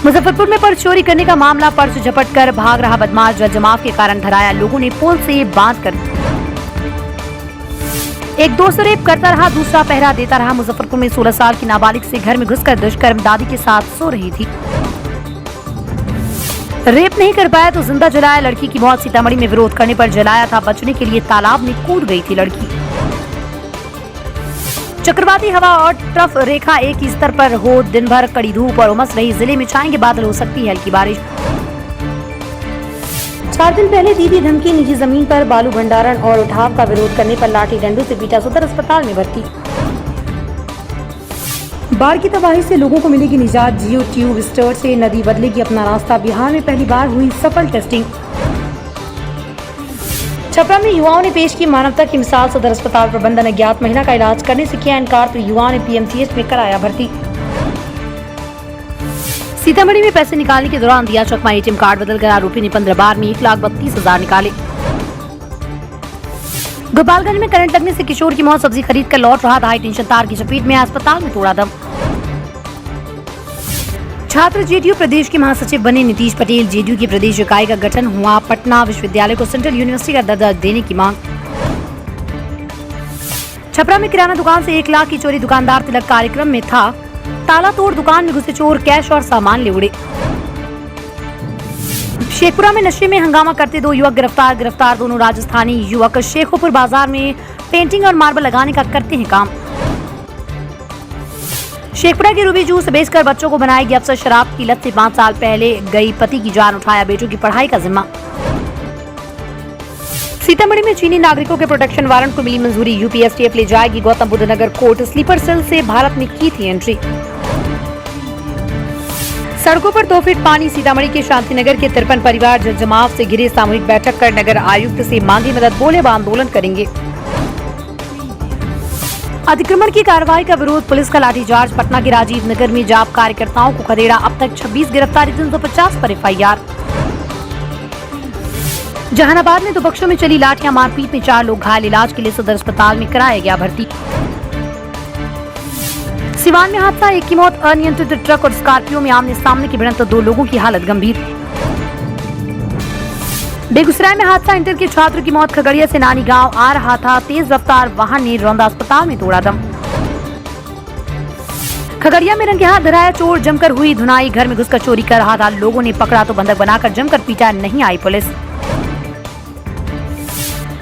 मुजफ्फरपुर में पर्स चोरी करने का मामला। पर्स झपट कर भाग रहा बदमाश जमाव के कारण धराया। लोगों ने पोल से बांधकर एक दोस्त रेप करता रहा, दूसरा पहरा देता रहा। मुजफ्फरपुर में 16 साल की नाबालिग से घर में घुसकर दुष्कर्म, दादी के साथ सो रही थी। रेप नहीं कर पाया तो जिंदा जलाया। लड़की की मौत। सीतामढ़ी में विरोध करने पर जलाया था। बचने के लिए तालाब में कूद गई थी लड़की। चक्रवाती हवा और ट्रफ रेखा एक ही स्तर पर हो। दिन भर कड़ी धूप और उमस रही। जिले में छाएंगे बादल, हो सकती है हल्की बारिश। 4 दिन पहले दी थी धमकी। निजी जमीन पर बालू भंडारण और उठाव का विरोध करने पर लाठी डंडों से पीटा। सदर अस्पताल में भर्ती। बाढ़ की तबाही से लोगों को मिलेगी निजात। जियो ट्यूब स्टोर से नदी बदलेगी अपना रास्ता। बिहार में पहली बार हुई सफल टेस्टिंग। छपरा में युवाओं ने पेश की मानवता की मिसाल। सदर अस्पताल प्रबंधन अज्ञात महिला का इलाज करने से किया इनकार तो युवाओं ने पीएमसीएच में कराया भर्ती। सीतामढ़ी में पैसे निकालने के दौरान दिया चकमा। एटीएम कार्ड बदलकर आरोपी ने 15 बार में 1,32,000 निकाले। गोपालगंज में करंट लगने से किशोर की मौत। सब्जी खरीद कर लौट रहा था, हाई टेंशन तार की चपेट में, अस्पताल में तोड़ा दम। छात्र जेडीयू प्रदेश के महासचिव बने नीतीश पटेल। जेडीयू की प्रदेश इकाई का गठन हुआ। पटना विश्वविद्यालय को सेंट्रल यूनिवर्सिटी का दर्जा देने की मांग। छपरा में किराना दुकान से 1 लाख की चोरी। दुकानदार तिलक कार्यक्रम में था। ताला तोड़ दुकान में घुसे चोर, कैश और सामान ले उड़े। शेखपुरा में नशे में हंगामा करते 2 युवक गिरफ्तार। दोनों राजस्थानी युवक शेखोपुर बाजार में पेंटिंग और मार्बल लगाने का करते हैं काम। शेखपुरा के रूबी जूस बेचकर बच्चों को बनाएगी अफसर। शराब की लत से 5 साल पहले गई पति की जान, उठाया बेटों की पढ़ाई का जिम्मा। सीतामढ़ी में चीनी नागरिकों के प्रोटेक्शन वारंट को मिली मंजूरी। यूपीएसटीएफ ले जाएगी गौतम बुद्ध नगर कोर्ट। स्लीपर सेल से भारत में की थी एंट्री। सड़कों पर 2 फीट पानी। सीतामढ़ी के शांतिनगर के 53 परिवार जल जमाव से घिरे। सामूहिक बैठक कर नगर आयुक्त से मांगी मदद। बोले अब आंदोलन करेंगे। अतिक्रमण की कार्रवाई का विरोध। पुलिस का लाठीचार्ज। पटना के राजीव नगर में जाप कार्यकर्ताओं को खदेड़ा। अब तक 26 गिरफ्तारी। 350 पर एफआईआर। जहानाबाद में 2 पक्षों में चली लाठियां मारपीट में 4 लोग घायल। इलाज के लिए सदर अस्पताल में कराया गया भर्ती। सिवान में हादसा। एक की मौत। अनियंत्रित ट्रक और स्कॉर्पियो में आमने सामने की भिड़ंत, तो 2 लोगों की हालत गंभीर। बेगूसराय में हादसा। इंटर के छात्र की मौत। खगड़िया से नानी गांव आ रहा था तेज रफ्तार वाहन ने रौंदा, अस्पताल में तोड़ा दम। खगड़िया में रंगे हाथ धराया चोर। जमकर हुई धुनाई। घर में घुसकर चोरी कर रहा था। लोगों ने पकड़ा तो बंधक बनाकर जमकर पीटा। नहीं आई पुलिस।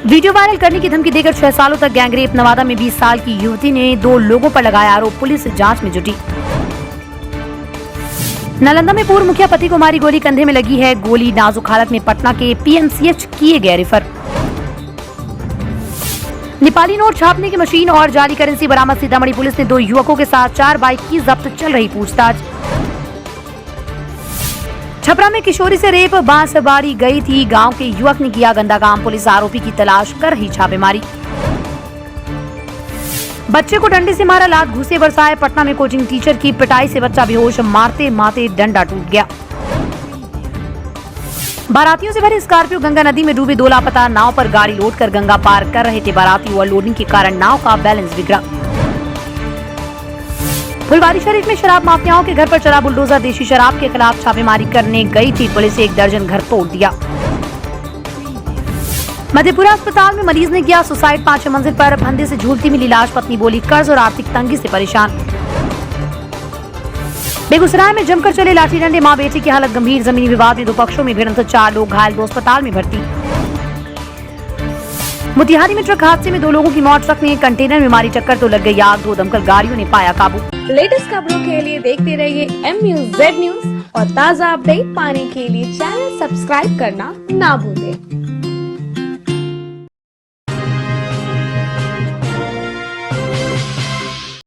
वीडियो वायरल करने की धमकी देकर 6 सालों तक गैंगरेप। नवादा में 20 साल की युवती ने 2 लोगों पर लगाया आरोप। पुलिस जांच में जुटी। नालंदा में पूर्व मुखिया पति को मारी गोली। कंधे में लगी है गोली। नाजुक हालत में पटना के पीएमसीएच किए गए रेफर। नेपाली नोट छापने की मशीन और जाली करेंसी बरामद। सीतामढ़ी पुलिस ने 2 युवकों के साथ 4 बाइक की जब्त। चल रही पूछताछ। छपरा में किशोरी से रेप। बांसबाड़ी गई थी। गांव के युवक ने किया गंदा काम। पुलिस आरोपी की तलाश कर रही छापेमारी। बच्चे को डंडे से मारा, लात घूसे बरसाए। पटना में कोचिंग टीचर की पिटाई से बच्चा बेहोश। मारते मारते डंडा टूट गया। बारातियों से भरी स्कॉर्पियो गंगा नदी में डूबे। 2 लापता। नाव पर गाड़ी लोड कर गंगा पार कर रहे थे बाराती। ओवरलोडिंग के कारण नाव का बैलेंस बिगड़ा। फुलवारीशरीफ में शराब माफियाओं के घर पर चला बुलडोजर। देशी शराब के खिलाफ छापेमारी करने गई थी पुलिस। 1 दर्जन घर तोड़ दिया। मधेपुरा अस्पताल में मरीज ने किया सुसाइड। 5वीं मंजिल पर फंदे से झूलती मिली लाश। पत्नी बोली कर्ज और आर्थिक तंगी से परेशान। बेगूसराय में जमकर चले लाठी डंडे। मां बेटी की हालत गंभीर। जमीनी विवाद में 2 पक्षों में भिड़ंत। 4 लोग घायल। 2 अस्पताल में भर्ती। मोतिहारी में ट्रक हादसे में 2 लोगों की मौत। ट्रक ने कंटेनर में मारी टक्कर तो लग गई आग। 2 दमकल गाड़ियों ने पाया काबू। लेटेस्ट खबरों के लिए देखते रहिए MUZ न्यूज और ताज़ा अपडेट पाने के लिए चैनल सब्सक्राइब करना ना भूलें।